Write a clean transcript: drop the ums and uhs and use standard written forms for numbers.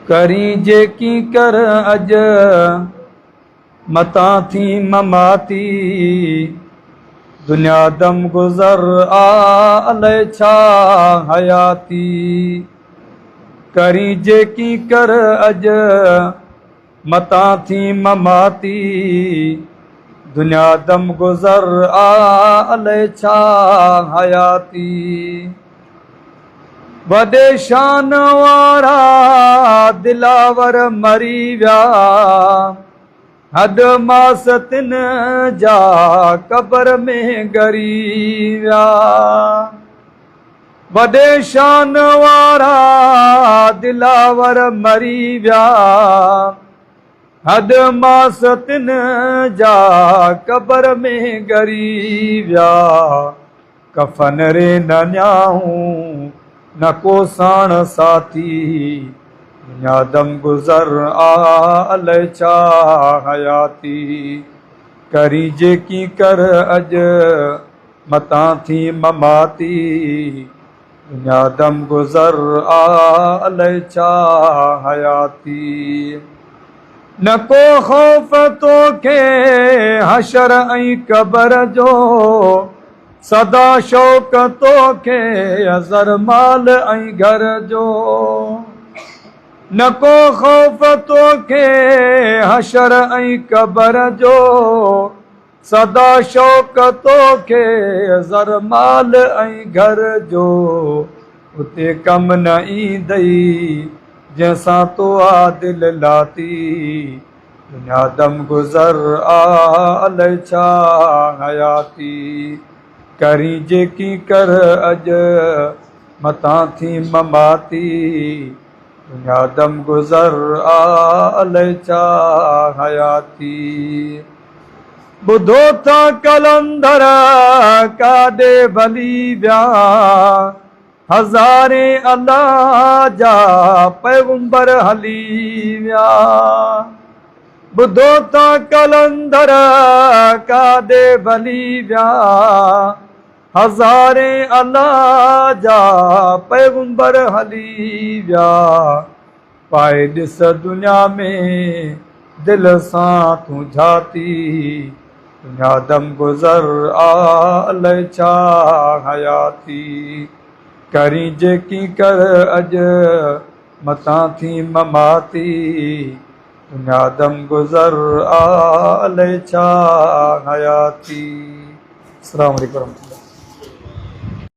करी जेकी कर अज मता थी ममाती दुनिया दम गुज़र अलाए छा हयाती। करी जेकी कर अज मता थी ममाती दुनिया दम गुज़र अलाए छा हयाती। वॾे शान वारा दिलावर मरी विया हद मास तिन जा कब्र में गरी विया। वॾे शान वारा दिलावर मरी विया हद मास तिन जा कब्र में गरी विया। कफन रे न न्याहूं न को साण साथी दुनिया दम गुज़र अलाए छा हयाती। करी जेकी कर अज मता थी ममाती दुनिया दम गुज़र अलाए छा हयाती। न को ख़ौफ़ तोखे हशर ऐं क़बर जो सदा शौक़ तोखे अज़र माल ऐं घर जो। न को ख़ौफ़ तोखे हशर ऐं क़बर जो सदा शौक़ तोखे अज़र माल ऐं घर जो। उते कम न ईंदई जंहिंसां तो आ दिल लाती दुनिया दम गुज़र अलाए छा हयाती। करी जेकी कर अज मता थी ममाती दुनिया दम गुज़र अलाए छा हयाती। ॿुधो था कलंदर काॾे भली विया हज़ारे अल्लाह जा पैगंबर हली विया। ॿुधो था कलंदर काॾे भली विया हज़ारे अल्लाह जा पैगंबर हली विया। पाए ॾिस दुनिया में दिल सां तूं झाती दुनिया दम गुज़र अलाए छा हयाती। करी जेकी कर अज मता थी ममाती दुनिया दम गुज़र अलाए छा हयाती। अस्सलामु अलैकुम।